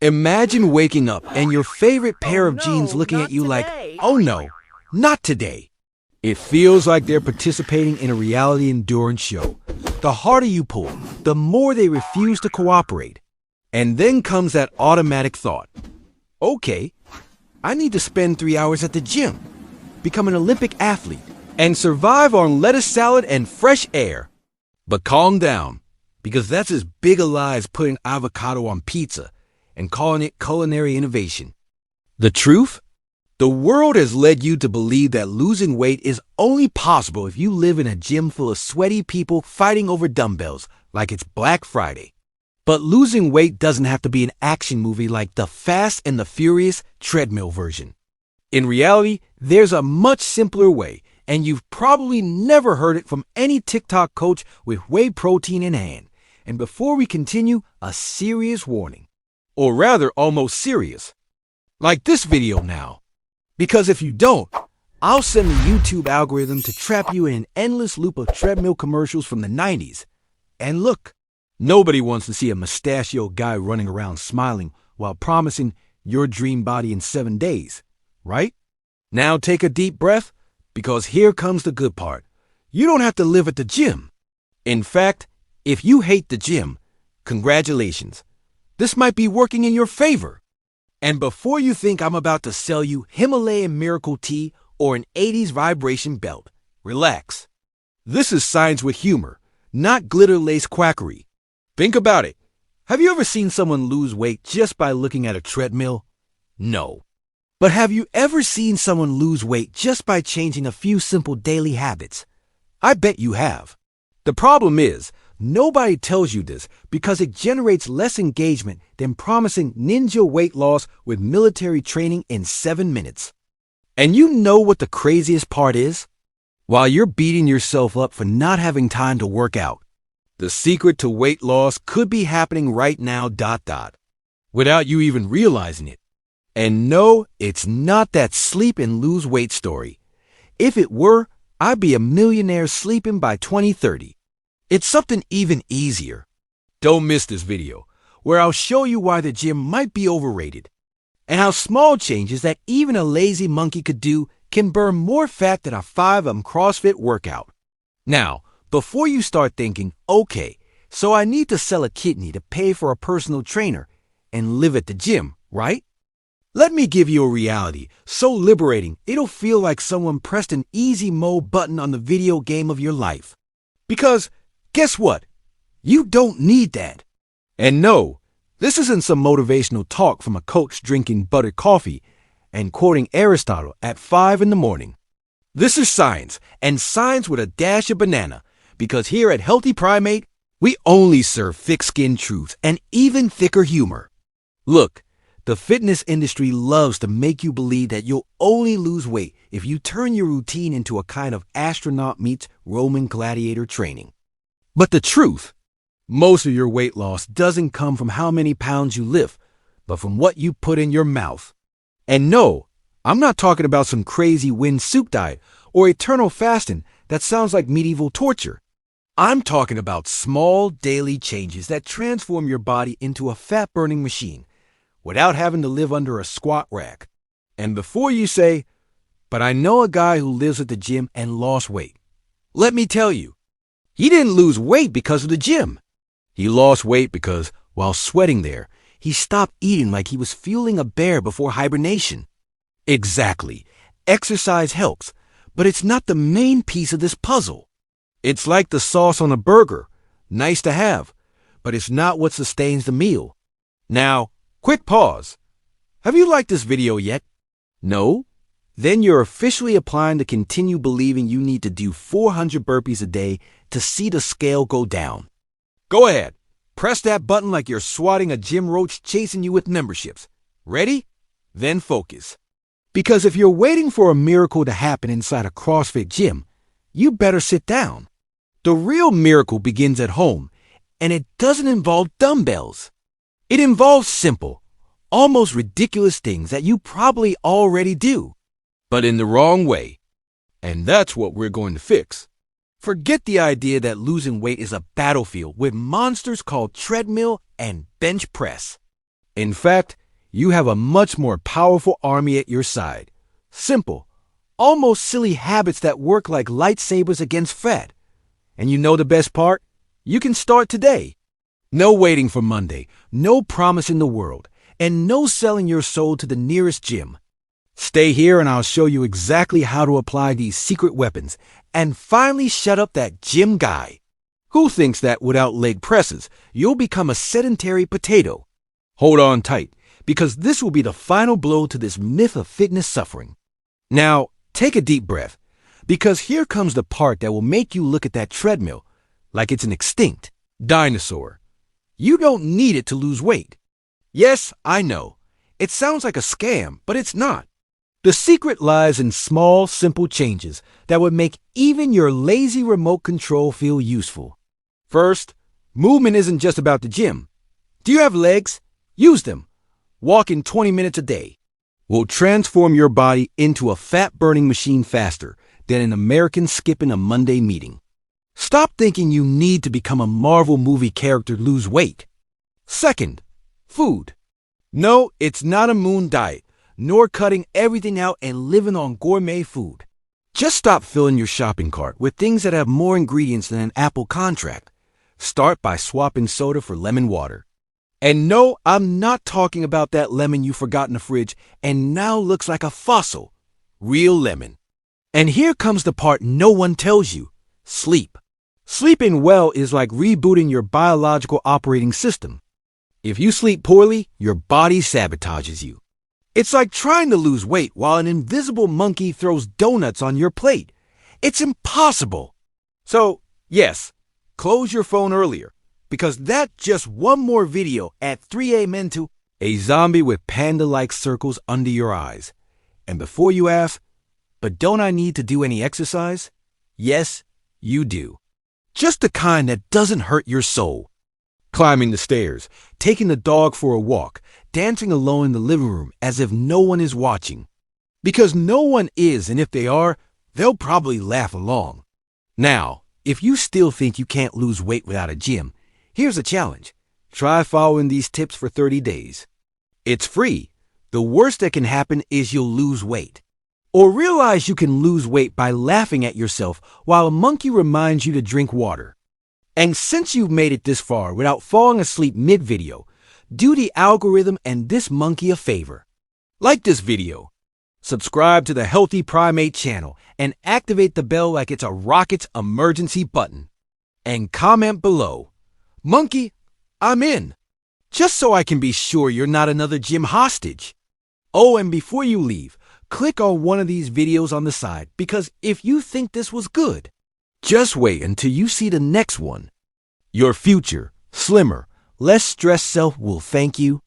Imagine waking up and your favorite pair of jeans looking at you like, oh no, not today. It feels like they're participating in a reality endurance show. The harder you pull, the more they refuse to cooperate. And then comes that automatic thought. Okay, I need to spend 3 hours at the gym, become an Olympic athlete, and survive on lettuce salad and fresh air. But calm down, because that's as big a lie as putting avocado on pizza and calling it culinary innovation. The truth? The world has led you to believe that losing weight is only possible if you live in a gym full of sweaty people fighting over dumbbells like it's Black Friday. But losing weight doesn't have to be an action movie like the Fast and the Furious treadmill version. In reality, there's a much simpler way, and you've probably never heard it from any TikTok coach with whey protein in hand. And before we continue, a serious warning. Or rather, almost serious. Like this video now. Because if you don't, I'll send the YouTube algorithm to trap you in an endless loop of treadmill commercials from the 90s. And look, nobody wants to see a mustachioed guy running around smiling while promising your dream body in 7 days, right? Now take a deep breath, because here comes the good part. You don't have to live at the gym. In fact, if you hate the gym, congratulations. This might be working in your favor. And before you think I'm about to sell you Himalayan Miracle Tea or an 80s vibration belt, relax. This is science with humor, not glitter-laced quackery. Think about it. Have you ever seen someone lose weight just by looking at a treadmill? No. But have you ever seen someone lose weight just by changing a few simple daily habits? I bet you have. The problem is, nobody tells you this because it generates less engagement than promising ninja weight loss with military training in 7 minutes. And you know what the craziest part is? While you're beating yourself up for not having time to work out, the secret to weight loss could be happening right now, without you even realizing it. And no, it's not that sleep and lose weight story. If it were, I'd be a millionaire sleeping by 2030. It's something even easier. Don't miss this video, where I'll show you why the gym might be overrated, and how small changes that even a lazy monkey could do can burn more fat than a 5 CrossFit workout. Now, before you start thinking, okay, so I need to sell a kidney to pay for a personal trainer and live at the gym, right? Let me give you a reality so liberating it'll feel like someone pressed an easy mode button on the video game of your life. Because guess what? You don't need that. And no, this isn't some motivational talk from a coach drinking buttered coffee and quoting Aristotle at 5 in the morning. This is science, and science with a dash of banana, because here at Healthy Primate, we only serve thick-skinned truths and even thicker humor. Look, the fitness industry loves to make you believe that you'll only lose weight if you turn your routine into a kind of astronaut meets Roman gladiator training. But the truth, most of your weight loss doesn't come from how many pounds you lift, but from what you put in your mouth. And no, I'm not talking about some crazy wind soup diet or eternal fasting that sounds like medieval torture. I'm talking about small daily changes that transform your body into a fat-burning machine without having to live under a squat rack. And before you say, but I know a guy who lives at the gym and lost weight, let me tell you, he didn't lose weight because of the gym. He lost weight because, while sweating there, he stopped eating like he was fueling a bear before hibernation. Exactly. Exercise helps, but it's not the main piece of this puzzle. It's like the sauce on a burger. Nice to have, but it's not what sustains the meal. Now, quick pause. Have you liked this video yet? No? Then you're officially applying to continue believing you need to do 400 burpees a day to see the scale go down. Go ahead. Press that button like you're swatting a gym roach chasing you with memberships. Ready? Then focus. Because if you're waiting for a miracle to happen inside a CrossFit gym, you better sit down. The real miracle begins at home, and it doesn't involve dumbbells. It involves simple, almost ridiculous things that you probably already do, but in the wrong way. And that's what we're going to fix. Forget the idea that losing weight is a battlefield with monsters called treadmill and bench press. In fact, you have a much more powerful army at your side. Simple, almost silly habits that work like lightsabers against fat. And you know the best part? You can start today. No waiting for Monday, no promise in the world, and no selling your soul to the nearest gym. Stay here and I'll show you exactly how to apply these secret weapons and finally shut up that gym guy who thinks that without leg presses, you'll become a sedentary potato. Hold on tight, because this will be the final blow to this myth of fitness suffering. Now, take a deep breath, because here comes the part that will make you look at that treadmill like it's an extinct dinosaur. You don't need it to lose weight. Yes, I know. It sounds like a scam, but it's not. The secret lies in small, simple changes that would make even your lazy remote control feel useful. First, movement isn't just about the gym. Do you have legs? Use them. Walking 20 minutes a day will transform your body into a fat-burning machine faster than an American skipping a Monday meeting. Stop thinking you need to become a Marvel movie character to lose weight. Second, food. No, it's not a moon diet, nor cutting everything out and living on gourmet food. Just stop filling your shopping cart with things that have more ingredients than an Apple contract. Start by swapping soda for lemon water. And no, I'm not talking about that lemon you forgot in the fridge and now looks like a fossil. Real lemon. And here comes the part no one tells you. Sleep. Sleeping well is like rebooting your biological operating system. If you sleep poorly, your body sabotages you. It's like trying to lose weight while an invisible monkey throws donuts on your plate. It's impossible. So, yes, close your phone earlier, because that's just one more video at 3 a.m. into a zombie with panda-like circles under your eyes. And before you ask, but don't I need to do any exercise? Yes, you do. Just the kind that doesn't hurt your soul. Climbing the stairs, taking the dog for a walk, dancing alone in the living room as if no one is watching. Because no one is, and if they are, they'll probably laugh along. Now, if you still think you can't lose weight without a gym, here's a challenge. Try following these tips for 30 days. It's free. The worst that can happen is you'll lose weight. Or realize you can lose weight by laughing at yourself while a monkey reminds you to drink water. And since you've made it this far without falling asleep mid-video, do the algorithm and this monkey a favor. Like this video. Subscribe to the Healthy Primate channel and activate the bell like it's a rocket's emergency button. And comment below. Monkey, I'm in. Just so I can be sure you're not another gym hostage. Oh, and before you leave, click on one of these videos on the side because if you think this was good, just wait until you see the next one. Your future, slimmer, less stressed self will thank you.